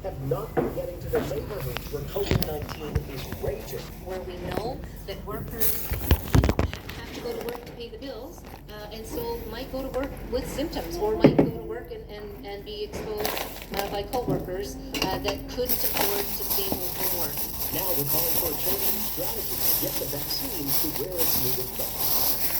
have not been getting to the neighborhoods where COVID-19 is raging. Where we know that workers have to go to work to pay the bills, and so might go to work with symptoms, or might go to work and be exposed by co-workers that couldn't afford to stay home from work. Now we're calling for a change in strategy to get the vaccine to where it's needed most.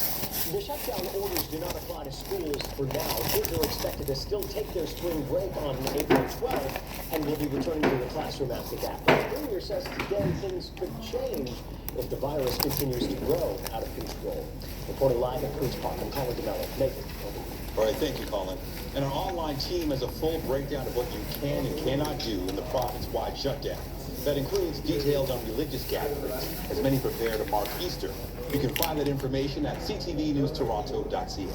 The shutdown orders do not apply to schools for now. Kids are expected to still take their spring break on April 12th and will be returning to the classroom after that. But the premier says today things could change if the virus continues to grow out of control. Reporting live at Queen's Park, I'm Colin DeMello. Nathan. All right, thank you, Colin. And our online team has a full breakdown of what you can and cannot do in the province-wide shutdown. That includes details on religious gatherings, as many prepare to mark Easter. You can find that information at ctvnewstoronto.ca.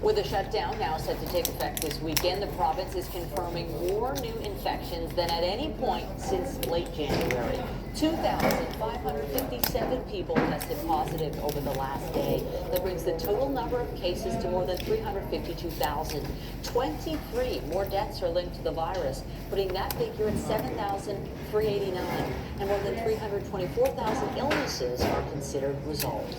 With the shutdown now set to take effect this weekend, the province is confirming more new infections than at any point since late January. 2,557 people tested positive over the last day. That brings the total number of cases to more than 352,000. 23 more deaths are linked to the virus, putting that figure at 7,389. And more than 324,000 illnesses are considered resolved.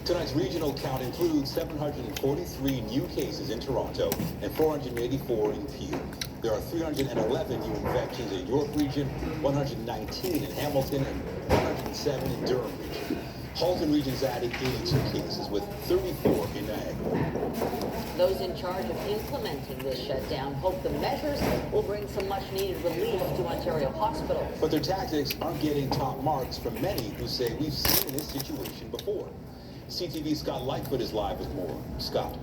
Tonight's regional count includes 743 new cases in Toronto and 484 in Peel. There are 311 new infections in York Region, 119 in Hamilton, and 107 in Durham Region. Halton Region's adding 82 cases, with 34 in Niagara. Those in charge of implementing this shutdown hope the measures will bring some much-needed relief to Ontario hospitals. But their tactics aren't getting top marks from many who say we've seen this situation before. CTV's Scott Lightfoot is live with more. Scott.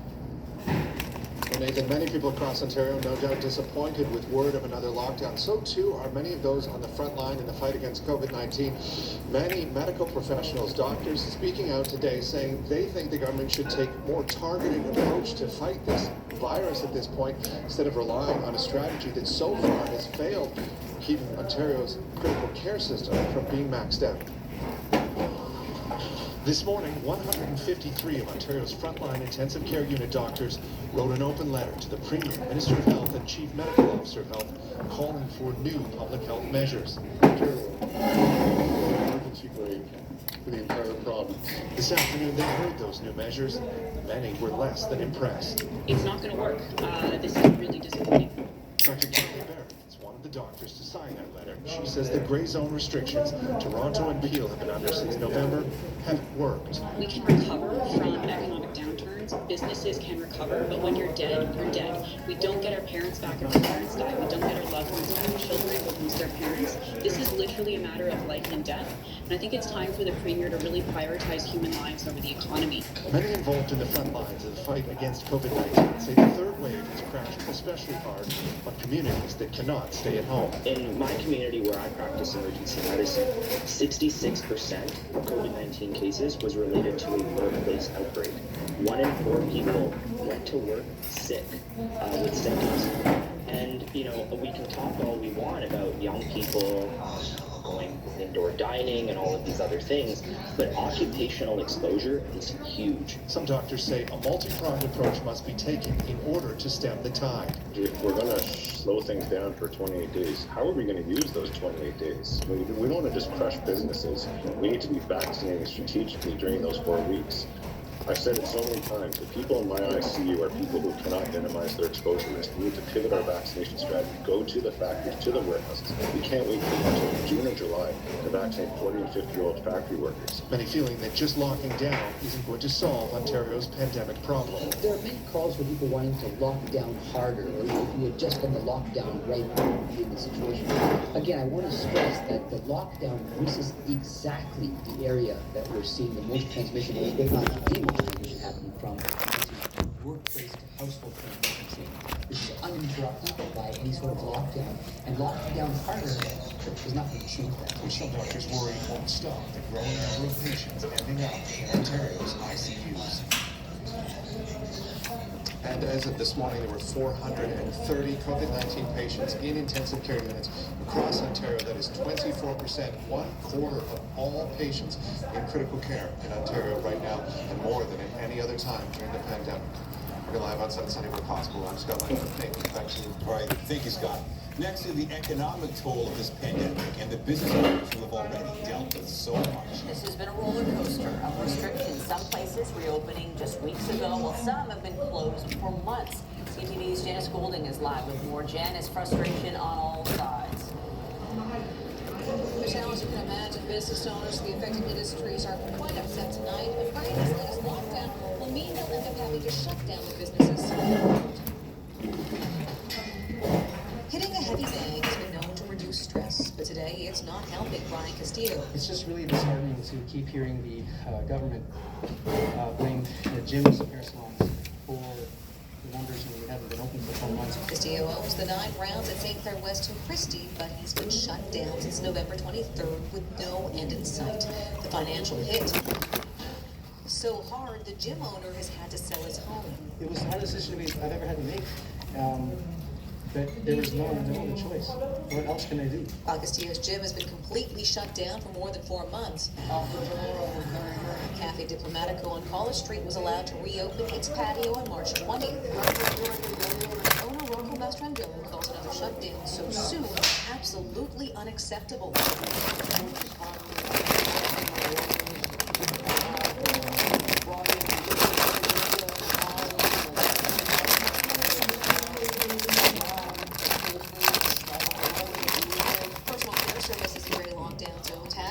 Well, Nathan, many people across Ontario no doubt disappointed with word of another lockdown. So too are many of those on the front line in the fight against COVID-19. Many medical professionals, doctors, speaking out today saying they think the government should take a more targeted approach to fight this virus at this point, instead of relying on a strategy that so far has failed, keeping Ontario's critical care system from being maxed out. This morning, 153 of Ontario's frontline intensive care unit doctors wrote an open letter to the Premier, Minister of Health, and Chief Medical Officer of Health, calling for new public health measures. Emergency break for the entire province. This afternoon, they heard those new measures. Many were less than impressed. It's not going to work. This is really disappointing. Dr. Kelly Barrett is one of the doctors to sign that letter. She says the gray zone restrictions Toronto and Peel have been under since November haven't worked. We can recover from economic downturns. Businesses can recover, but when you're dead, you're dead. We don't get our parents back if our parents die. We don't get our loved ones back. Children will lose their parents. This is literally a matter of life and death. And I think it's time for the Premier to really prioritize human lives over the economy. Many involved in the front lines of the fight against COVID-19 say the third wave has crashed especially hard on communities that cannot stay at home. In my community where I practice emergency medicine, 66% of COVID-19 cases was related to a workplace outbreak. 1 in 4 people went to work sick with symptoms. And, you know, we can talk all we want about young people going indoor dining and all of these other things, but occupational exposure is huge. Some doctors say a multi-pronged approach must be taken in order to stem the tide. If we're going to slow things down for 28 days, how are we going to use those 28 days? We don't want to just crush businesses. We need to be vaccinating strategically during those 4 weeks. I've said it so many times, the people in my ICU are people who cannot minimize their exposure risk. We need to pivot our vaccination strategy, go to the factories, to the warehouses. We can't wait until June or July to vaccinate 40 and 50-year-old factory workers. Many feeling that just locking down isn't going to solve Ontario's pandemic problem. There are many calls for people wanting to lock down harder, or if you had just done the lockdown right now in the situation. Again, I want to stress that the lockdown misses exactly the area that we're seeing the most transmission, if not the most transmission happening from, which is workplace to household transmission chain. This is uninterrupted by any sort of lockdown, and locking down harder is not going to change that. Which some doctors worry won't stop the growing number of patients ending up in Ontario's ICUs. And as of this morning, there were 430 COVID-19 patients in intensive care units across Ontario. That is 24%, 1/4 of all patients in critical care in Ontario right now, and more than at any other time during the pandemic. We're live outside Sunnybrook Hospital. I'm Scott Lightfoot. Thank you. All right, thank you, Scott. Next to the economic toll of this pandemic and the business owners who have already dealt with so much. This has been a roller coaster of restrictions. Some places reopening just weeks ago, while some have been closed for months. CTV's Janice Goulding is live with more. Janice, frustration on all sides. Michelle, as you can imagine, business owners, the affected industries are quite upset tonight, afraid this latest lockdown will mean they'll end up having to shut down the businesses. Hitting a heavy bag has been known to reduce stress, but today it's not helping. Brian Castillo. It's just really disheartening to keep hearing the government blame the gyms and hair salons for the numbers when we haven't been open for 4 months. Castillo owns the 9 Rounds at St. Clair West in Christie, but he's been shut down since November 23rd with no end in sight. The financial hit so hard, the gym owner has had to sell his home. It was the hardest decision I've ever had to make. But there was no other choice. What else can I do? Castillo's gym has been completely shut down for more than 4 months. Cafe Diplomatico on College Street was allowed to reopen its patio on March 20th. Owner Rocco Mastrangelo calls another shutdown so soon absolutely unacceptable.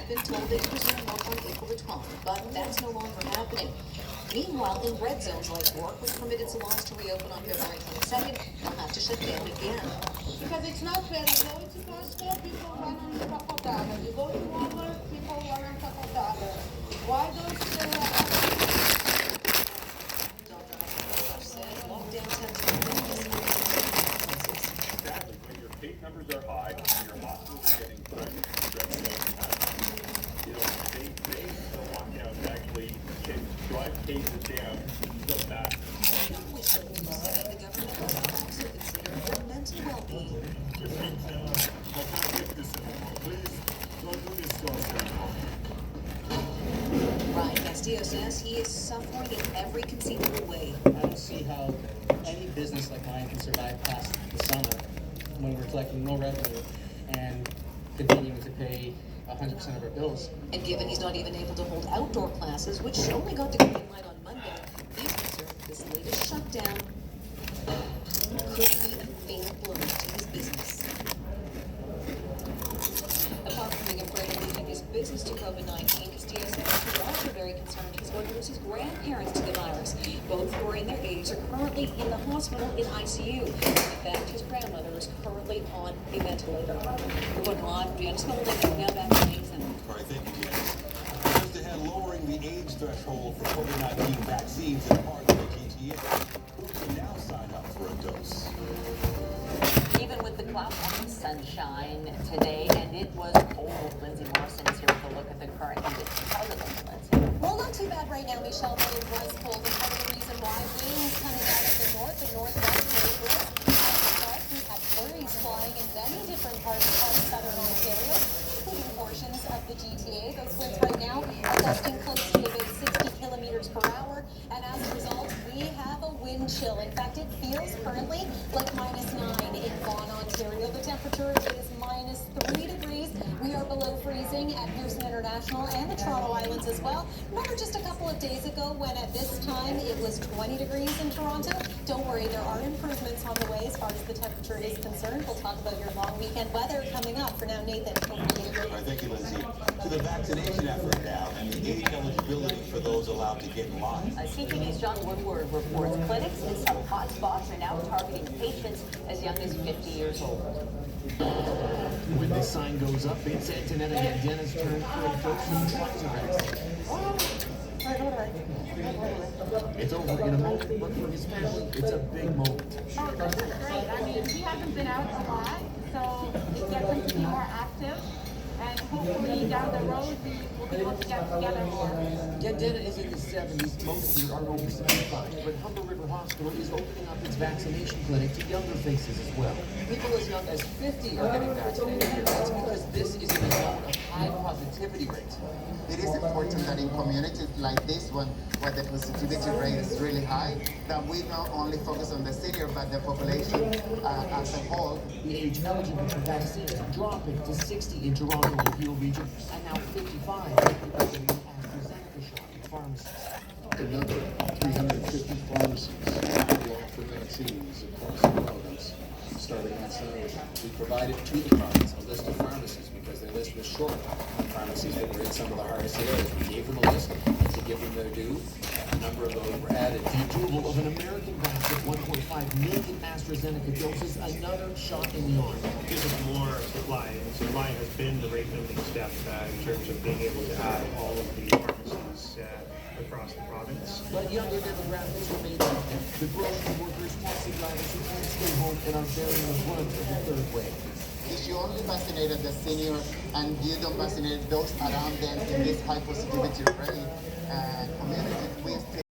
Been told they could resume work on April the 12th, but that's no longer happening. Meanwhile, in red zones like work with permitted salons to reopen on February 22nd, they'll have to shut down again. Because it's not fair. You go to Costco, people run on Taco. You go to Walmart, people run on Taco. Why those said lockdowns have Exactly. When your case numbers are high, and your hospitals are getting they lockdowns actually can drive cases down so fast. the government was also considering their mental well-being. I can't take this anymore. Please don't do this to us anymore. Brian Castillo says he is suffering in every conceivable way. I don't see how any business like mine can survive past the summer when we're collecting no revenue and continuing to pay 100% of our bills. And given he's not even able to hold outdoor classes, which only got the green light on Monday, he's concerned this latest shutdown could be a fatal blow to his business. Apart from being afraid of losing his business to COVID-19, Castillo says he's also very concerned he's going to lose his grandparents to the virus. Both who are in their 80s are currently in the hospital in ICU. In fact, his grandmother is currently on a ventilator. We're going live from Janice Goulding, now back to the Center. All right, thank you, Janice. Just ahead, lowering the age threshold for COVID-19 vaccines in parts of the GTA. Who can now sign up for a dose? Even with the clouds and sunshine today, and it was cold. Lindsay Morrison is here with a look at the current conditions. How are the Lindsay? Well, not too bad right now, Michelle, but it was cold. And part of the reason why winds coming out of the north and northwest very brisk. We've had flurries flying in many different parts of southern Ontario, including portions of the GTA. Those winds right now are gusting close to about 60 kilometers per hour. And as a result, we have a wind chill. In fact, it feels currently like -9 in Vaughan, Ontario. The temperature is -3 degrees. We are below freezing at Pearson International and the Toronto Islands as well. Remember just a couple of days ago when at this time it was 20 degrees in Toronto? Don't worry, there are improvements on the way as far as the temperature is concerned. We'll talk about your long weekend weather coming up. For now, Nathan. All right, thank you, Lindsay. To the vaccination effort now and the age eligibility for those allowed to get in line. CTV's John Woodward reports clinics in some hot spots are now targeting patients as young as 50 years old. When this sign goes up, it's Antonetta Yandena's turn for a dose of Pfizer vaccine. It's over in a moment, but for his family, it's a big moment. Oh, this is great. I mean, he hasn't been out a lot, so it gets him to be more active. And hopefully down the road, we will be able to get together more. Yandena is in the 70s, most here are over 75, but Humber River Hospital is opening up its vaccination clinic to younger faces as well. People as young as 50 are getting vaccinated here. That's because this is in a zone of high positivity. positivity rate. It is important that in communities like this one, where the positivity rate is really high, that we not only focus on the senior, but the population as a whole. The age eligible for vaccines dropping to 60 in Toronto and the Peel region, and now 55 with the new AstraZeneca shot in pharmacies. Another 350 pharmacies will offer vaccines across the province starting on Saturday. We provided to the province a list of pharmacies because their list was short on pharmacies that were in some of the hardest areas. We gave them a list to give them their due. A number of those were added. The approval of an American batch of 1.5 million AstraZeneca doses, another shot in the arm. Gives us more supply, and supply has been the rate limiting step in terms of being able to add all of the pharmacies across the province. But younger demographics remain active. The grocery workers, taxi drivers who can't stay home and are bearing the brunt of the third wave. If you only vaccinated the senior and you don't vaccinate those around them in this high positivity rate communities, we still